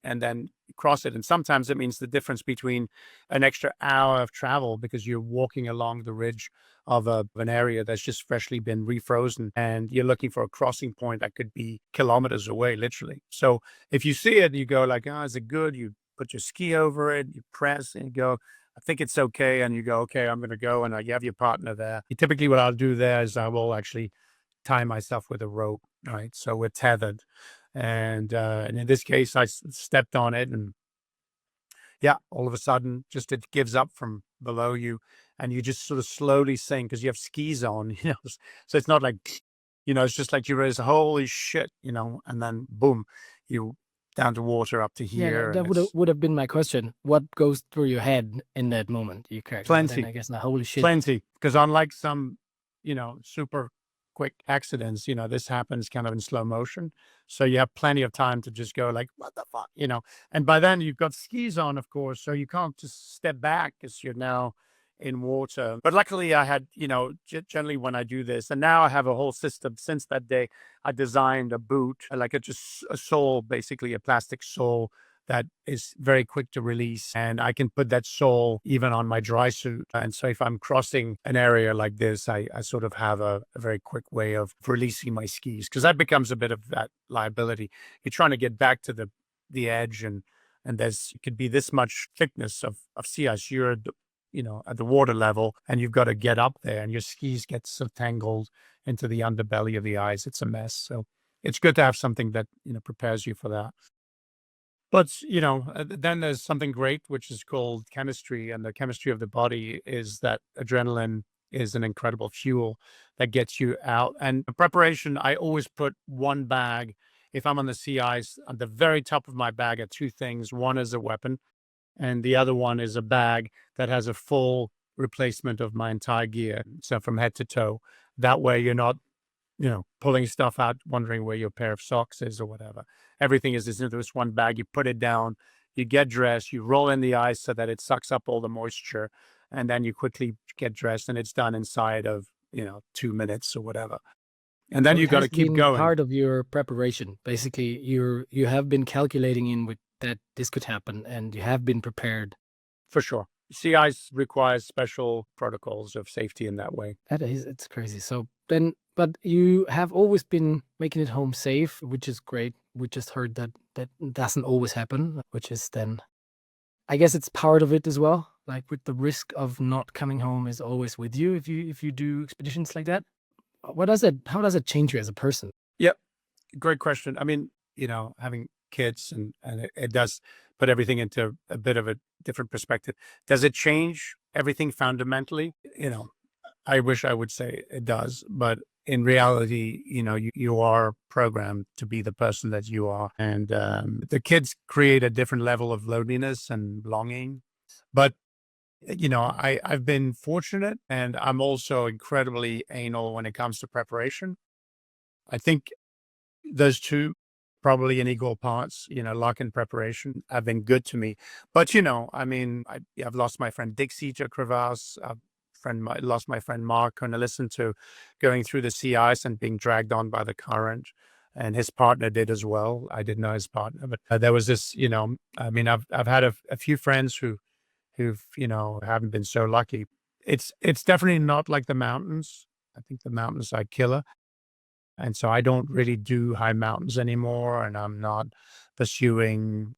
then cross it. And sometimes it means the difference between an extra hour of travel because you're walking along the ridge of an area that's just freshly been refrozen, and you're looking for a crossing point that could be kilometers away, literally. So if you see it, you go like, "Oh, is it good?" You put your ski over it, you press, and you go, "I think it's okay," and you go, "Okay, I'm going to go," and you have your partner there. Typically, what I'll do there is I will actually tie myself with a rope, right? So we're tethered. And in this case, I stepped on it, and yeah, all of a sudden, just it gives up from below you, and you just sort of slowly sink because you have skis on, So it's not like, it's just like you realize, holy shit, and then boom, you down to water up to Yeah, here. that would have been my question. What goes through your head in that moment? You correct. Plenty. Then I guess, holy shit. Plenty, because unlike some, super quick accidents, this happens kind of in slow motion. So you have plenty of time to just go like, what the fuck, and by then you've got skis on, of course, so you can't just step back because you're now in water. But luckily I had, generally when I do this, and now I have a whole system. Since that day, I designed a boot, like just a sole, basically a plastic sole that is very quick to release, and I can put that sole even on my dry suit. And so if I'm crossing an area like this, I sort of have a very quick way of releasing my skis, because that becomes a bit of that liability. You're trying to get back to the edge, and it could be this much thickness of sea ice. You're at the water level, and you've got to get up there, and your skis get so tangled into the underbelly of the ice. It's a mess. So it's good to have something that prepares you for that. But, then there's something great, which is called chemistry. And the chemistry of the body is that adrenaline is an incredible fuel that gets you out. And the preparation, I always put one bag. If I'm on the sea ice, at the very top of my bag are two things. One is a weapon, and the other one is a bag that has a full replacement of my entire gear. So from head to toe. That way you're not pulling stuff out, wondering where your pair of socks is or whatever. Everything is in this one bag. You put it down, you get dressed, you roll in the ice so that it sucks up all the moisture, and then you quickly get dressed, and it's done inside of, 2 minutes or whatever. And then So you it got to has keep been going. part of your preparation. Basically, you have been calculating in with that this could happen, and you have been prepared. For sure. Sea ice requires special protocols of safety in that way. It's crazy. So then, but you have always been making it home safe, which is great. We just heard that doesn't always happen, which is then, I guess it's part of it as well. Like with the risk of not coming home is always with you if you do expeditions like that. How does it change you as a person? Yep. Great question. I mean, having kids and it does put everything into a bit of a different perspective. Does it change everything fundamentally? I wish I would say it does, but in reality, you are programmed to be the person that you are. And the kids create a different level of loneliness and longing. But, I've been fortunate, and I'm also incredibly anal when it comes to preparation. I think those two probably in equal parts, luck and preparation have been good to me. But, I've lost my friend Dixie to crevasse. Lost my friend Mark when I listened to going through the sea ice and being dragged on by the current. And his partner did as well. I didn't know his partner, but there was this, I've had a few friends who've, haven't been so lucky. It's definitely not like the mountains. I think the mountains are killer. And so I don't really do high mountains anymore, and I'm not pursuing,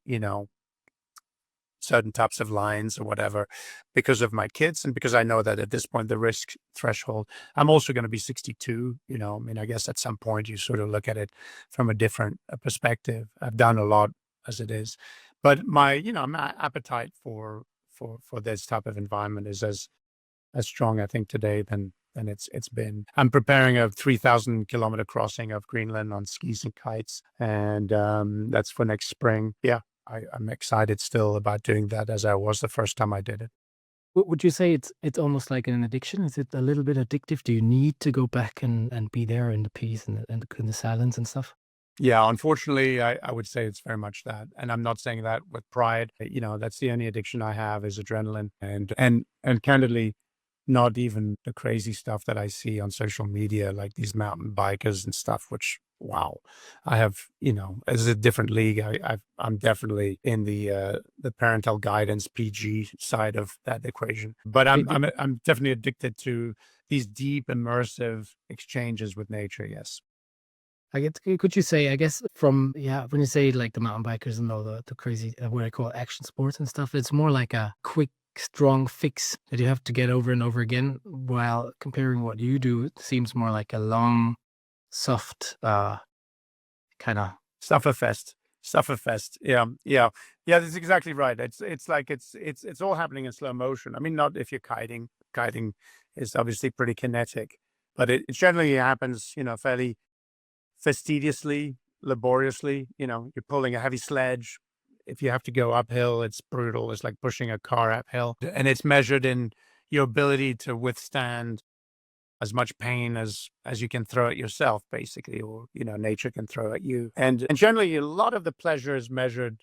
certain types of lines or whatever because of my kids and because I know that at this point, the risk threshold, I'm also going to be 62, I guess at some point you sort of look at it from a different perspective. I've done a lot as it is, but my appetite for this type of environment is as strong, I think, today than it's been. I'm preparing a 3,000-kilometer crossing of Greenland on skis and kites, and that's for next spring. Yeah, I'm excited still about doing that as I was the first time I did it. Would you say it's almost like an addiction? Is it a little bit addictive? Do you need to go back and be there in the peace and in the silence and stuff? Yeah, unfortunately, I would say it's very much that. And I'm not saying that with pride. That's the only addiction I have is adrenaline. And candidly, not even the crazy stuff that I see on social media, like these mountain bikers and stuff, which, wow, I have, as a different league. I'm definitely in the parental guidance PG side of that equation. But I'm definitely addicted to these deep, immersive exchanges with nature. Yes. Could you say, I guess, from, when you say like the mountain bikers and all the crazy, what I call action sports and stuff, it's more like a quick, strong fix that you have to get over and over again, while comparing what you do, it seems more like a long, soft, kind of. Sufferfest. Yeah. That's exactly right. It's like it's all happening in slow motion. I mean, not if you're kiting. Kiting is obviously pretty kinetic, but it generally happens, fairly fastidiously, laboriously. You're pulling a heavy sledge. If you have to go uphill, it's brutal. It's like pushing a car uphill, and it's measured in your ability to withstand as much pain as you can throw at yourself, basically, or nature can throw at you. And generally, a lot of the pleasure is measured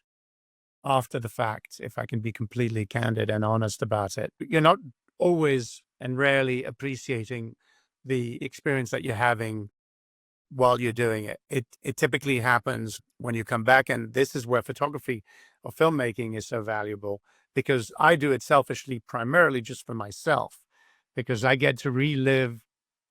after the fact. If I can be completely candid and honest about it, you're not always and rarely appreciating the experience that you're having while you're doing it. It typically happens when you come back, and this is where photography or filmmaking is so valuable, because I do it selfishly, primarily just for myself, because I get to relive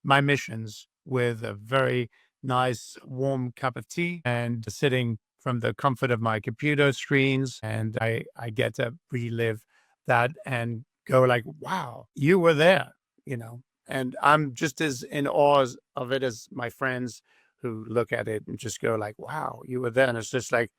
my missions with a very nice warm cup of tea and sitting from the comfort of my computer screens, and I get to relive that and go like, wow, you were there, and I'm just as in awe of it as my friends who look at it and just go like, wow, you were there. And it's just like,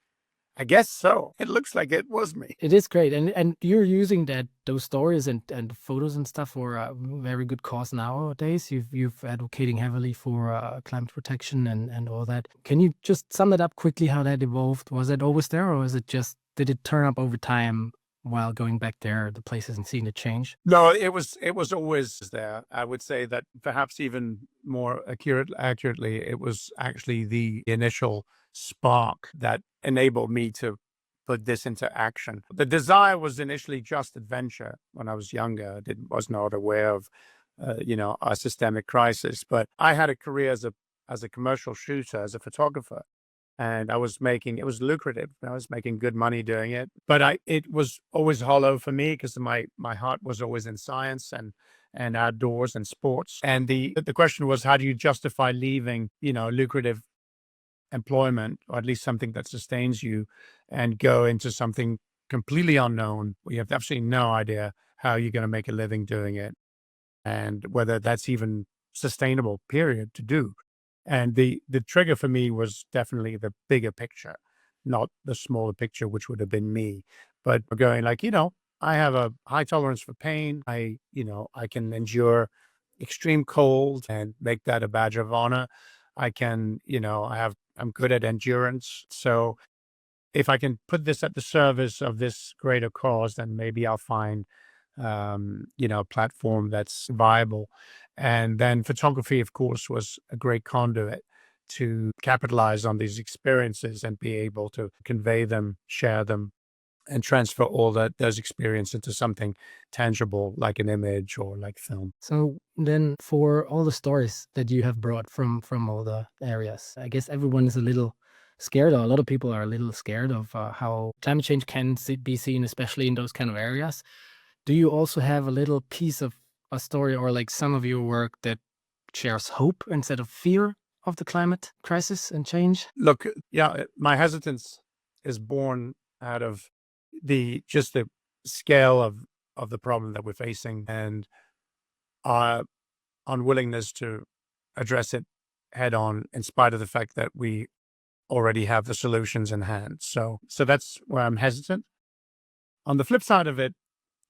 I guess so. It looks like it was me. It is great, and you're using those stories and photos and stuff for a very good cause nowadays. You've advocating heavily for climate protection and all that. Can you just sum it up quickly how that evolved? Was it always there, or did it turn up over time while going back there, the places, and seeing the change? No, it was always there. I would say that perhaps even more accurately, it was actually the initial spark that enabled me to put this into action. The desire was initially just adventure when I was younger. I was not aware of, a systemic crisis, but I had a career as a commercial shooter, as a photographer. And it was lucrative. I was making good money doing it, but it was always hollow for me because my heart was always in science and outdoors and sports. And the question was, how do you justify leaving, lucrative employment, or at least something that sustains you, and go into something completely unknown where you have absolutely no idea how you're going to make a living doing it and whether that's even sustainable, period, to do. And the trigger for me was definitely the bigger picture, not the smaller picture, which would have been me. But going like, I have a high tolerance for pain. I can endure, extreme cold and make that a badge of honor. I can, I'm good at endurance. So if I can put this at the service of this greater cause, then maybe I'll find, a platform that's viable. And then photography, of course, was a great conduit to capitalize on these experiences and be able to convey them, share them, and transfer all those experiences into something tangible, like an image or like film. So then, for all the stories that you have brought from all the areas, I guess everyone is a little scared, or a lot of people are a little scared of how climate change can be seen, especially in those kind of areas. Do you also have a little piece of a story, or like some of your work, that shares hope instead of fear of the climate crisis and change? Look, yeah, my hesitance is born out of just the scale of the problem that we're facing and our unwillingness to address it head on, in spite of the fact that we already have the solutions in hand. So that's where I'm hesitant. On the flip side of it,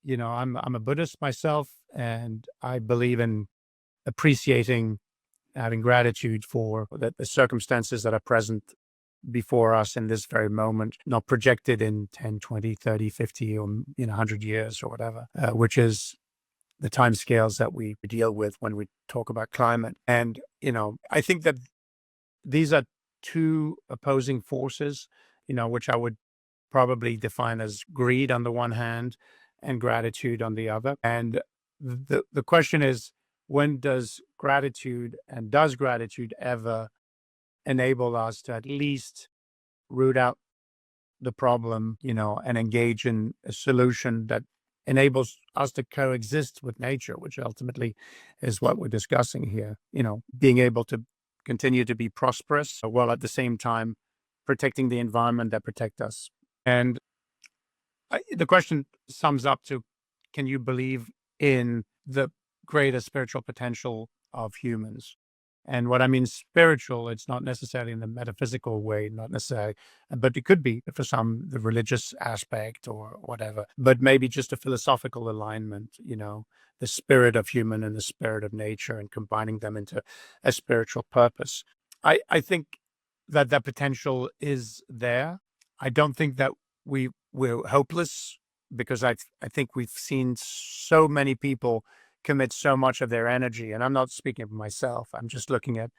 I'm a Buddhist myself, and I believe in appreciating, having gratitude for the circumstances that are present before us in this very moment, not projected in 10, 20, 30, 50, or 100 years or whatever, which is the timescales that we deal with when we talk about climate. And, I think that these are two opposing forces, which I would probably define as greed on the one hand and gratitude on the other. And the question is, when does gratitude ever enable us to at least root out the problem, and engage in a solution that enables us to coexist with nature, which ultimately is what we're discussing here, being able to continue to be prosperous while at the same time protecting the environment that protect us. And the question sums up to, can you believe in the greater spiritual potential of humans? And what I mean spiritual, it's not necessarily in the metaphysical way, not necessarily, but it could be for some, the religious aspect or whatever, but maybe just a philosophical alignment, the spirit of human and the spirit of nature, and combining them into a spiritual purpose. I think that potential is there. I don't think that we're hopeless, because I think we've seen so many people commit so much of their energy, and I'm not speaking of myself. I'm just looking at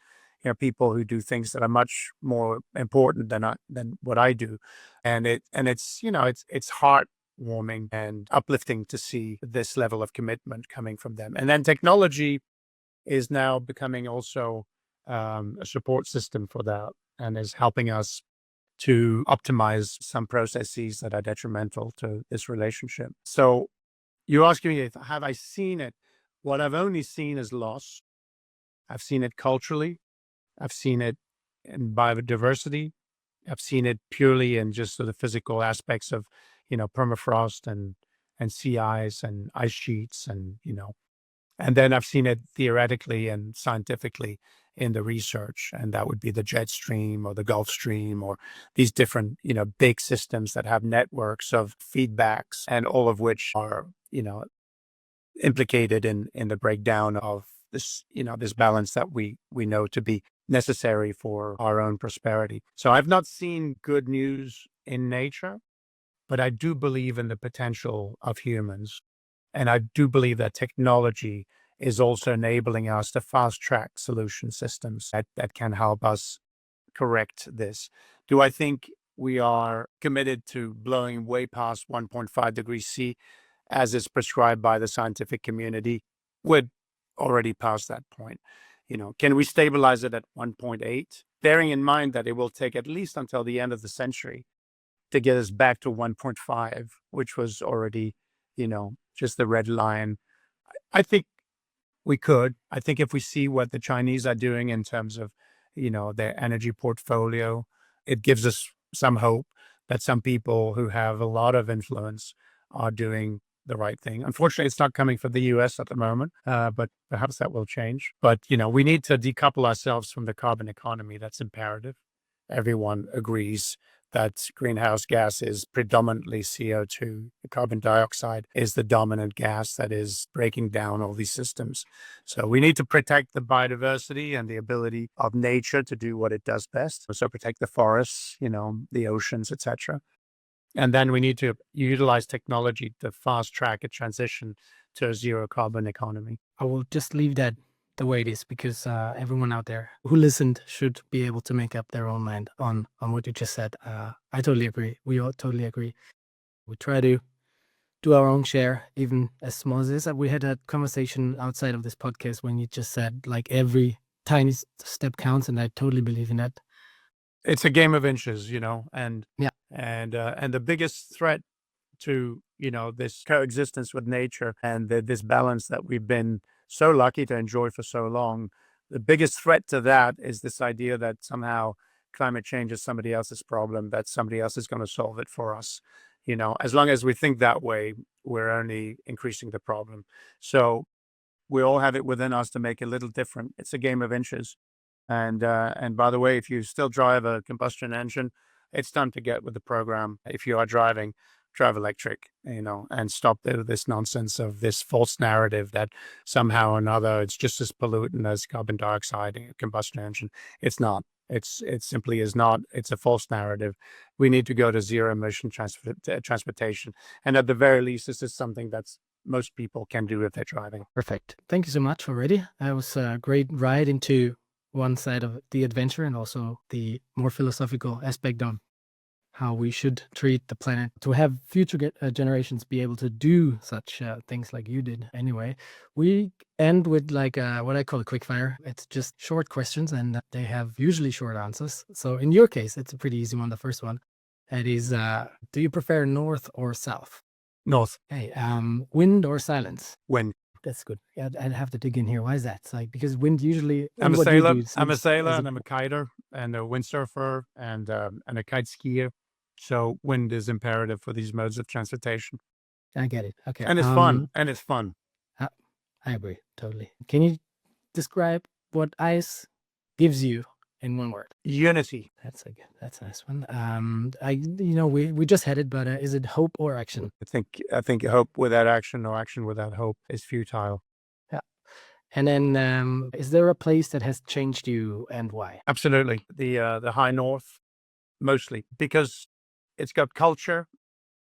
people who do things that are much more important than what I do, and it's it's heartwarming and uplifting to see this level of commitment coming from them. And then technology is now becoming also a support system for that, and is helping us to optimize some processes that are detrimental to this relationship. So you're asking me, have I seen it? What I've only seen is loss. I've seen it culturally. I've seen it in biodiversity. I've seen it purely in just sort of physical aspects of, permafrost and sea ice and ice sheets, and and then I've seen it theoretically and scientifically in the research, and that would be the jet stream or the Gulf Stream, or these different, big systems that have networks of feedbacks, and all of which are, implicated in the breakdown of this, this balance that we know to be necessary for our own prosperity. So I've not seen good news in nature, but I do believe in the potential of humans. And I do believe that technology is also enabling us to fast track solution systems that can help us correct this. Do I think we are committed to blowing way past 1.5 degrees C as is prescribed by the scientific community? We're already past that point. Can we stabilize it at 1.8? Bearing in mind that it will take at least until the end of the century to get us back to 1.5, which was already, just the red line. I think we could. I think if we see what the Chinese are doing in terms of, their energy portfolio, it gives us some hope that some people who have a lot of influence are doing the right thing. Unfortunately, it's not coming from the US at the moment, but perhaps that will change. But, we need to decouple ourselves from the carbon economy. That's imperative. Everyone agrees that greenhouse gas is predominantly CO2. Carbon dioxide is the dominant gas that is breaking down all these systems. So we need to protect the biodiversity and the ability of nature to do what it does best. So protect the forests, the oceans, etc. And then we need to utilize technology to fast track a transition to a zero carbon economy. I will just leave that the way it is, because everyone out there who listened should be able to make up their own mind on what you just said. I totally agree. We all totally agree. We try to do our own share, even as small as this. We had a conversation outside of this podcast when you just said like every tiny step counts, and I totally believe in that. It's a game of inches, and Yeah. and the biggest threat to this coexistence with nature and this balance that we've been so lucky to enjoy for so long. The biggest threat to that is this idea that somehow climate change is somebody else's problem, that somebody else is going to solve it for us. As long as we think that way, we're only increasing the problem. So we all have it within us to make it a little different. It's a game of inches. And by the way, if you still drive a combustion engine, it's time to get with the program. If you are driving, drive electric, and stop this nonsense of this false narrative that somehow or another it's just as pollutant as carbon dioxide in a combustion engine. It's not. It simply is not. It's a false narrative. We need to go to zero emission transportation. And at the very least, this is something that's most people can do if they're driving. Perfect. Thank you so much already. That was a great ride into one side of the adventure and also the more philosophical aspect on how we should treat the planet to have future generations be able to do such things like you did. Anyway, we end with like what I call a quickfire. It's just short questions and they have usually short answers. So in your case, it's a pretty easy one. The first one, it is, do you prefer north or south? North. Hey, wind or silence? Wind. That's good. Yeah, I'd have to dig in here. Why is that? It's like because wind usually. I'm a what you sailor. do I'm a seems sailor, as and I'm a kiter, and a windsurfer, and a kite skier. So wind is imperative for these modes of transportation, I get it. Okay. and it's fun. And it's fun. I agree totally. Can you describe what ice gives you in one word? Unity. That's a nice one. We just had it, but is it hope or action? I think hope without action or action without hope is futile. Yeah. And then, is there a place that has changed you and why? Absolutely. The high north, mostly because it's got culture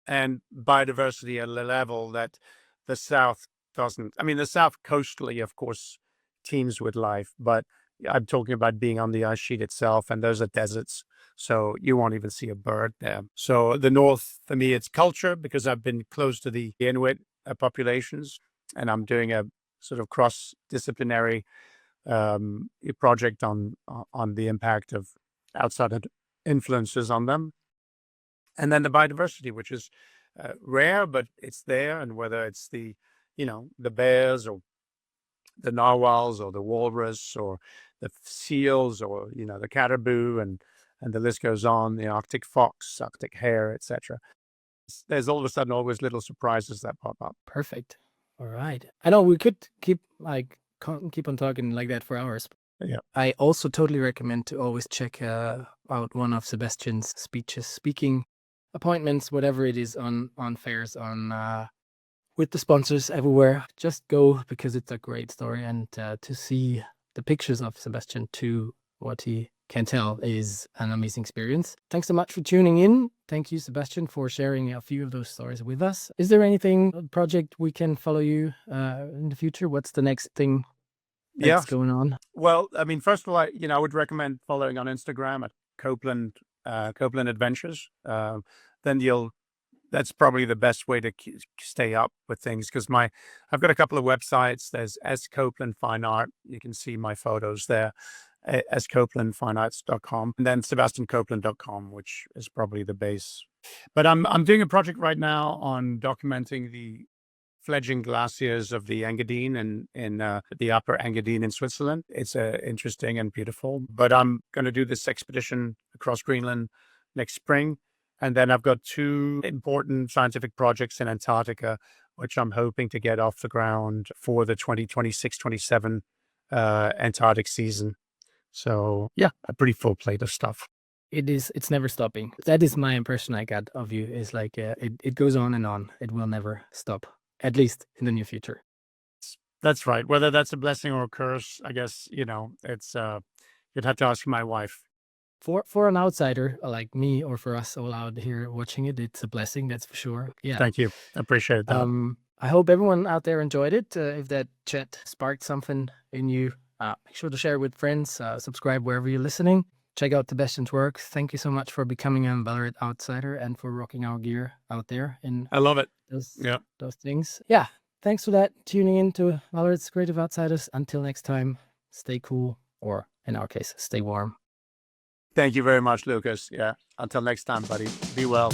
and biodiversity at a level that the South doesn't. I mean, the South coastally, of course, teems with life, but I'm talking about being on the ice sheet itself, and those are deserts, so you won't even see a bird there. So the North, for me, it's culture because I've been close to the Inuit populations, and I'm doing a sort of cross-disciplinary project on the impact of outside influences on them. And then the biodiversity, which is rare, but it's there. And whether it's the bears or the narwhals or the walrus or the seals or, the caribou and the list goes on, the Arctic fox, Arctic hare, etc. There's all of a sudden always little surprises that pop up. Perfect. All right. I know we could keep on talking like that for hours. Yeah. I also totally recommend to always check out one of Sebastian's speaking appointments, whatever it is on fairs, with the sponsors everywhere. Just go because it's a great story, and to see the pictures of Sebastian to what he can tell is an amazing experience. Thanks so much for tuning in. Thank you, Sebastian, for sharing a few of those stories with us. Is there anything project we can follow you in the future? What's the next thing that's going on? Well, I mean, first of all, I would recommend following on Instagram at Copeland Adventures. Then that's probably the best way to stay up with things because I've got a couple of websites. There's S Copeland Fine Art. You can see my photos there. scopelandfinearts.com, and then sebastiancopeland.com, which is probably the base. But I'm doing a project right now on documenting the fledgling glaciers of the Engadine in the Upper Engadine in Switzerland. It's interesting and beautiful. But I'm going to do this expedition across Greenland next spring. And then I've got 2 important scientific projects in Antarctica, which I'm hoping to get off the ground for the 2026-27 Antarctic season. So, yeah, a pretty full plate of stuff. It's never stopping. That is my impression I got of you, is like it goes on and on. It will never stop, at least in the near future. That's right. Whether that's a blessing or a curse, I guess, it's you'd have to ask my wife. For an outsider like me, or for us all out here watching it, it's a blessing, that's for sure. Yeah. Thank you. I appreciate that. I hope everyone out there enjoyed it. If that chat sparked something in you, make sure to share it with friends. Subscribe wherever you're listening. Check out Sebastian's work. Thank you so much for becoming a Vallerret outsider and for rocking our gear out there in I love it. those things. Yeah. Thanks for that. Tuning in to Vallerret's Creative Outsiders. Until next time, stay cool, or in our case, stay warm. Thank you very much, Lucas. Yeah. Until next time, buddy. Be well.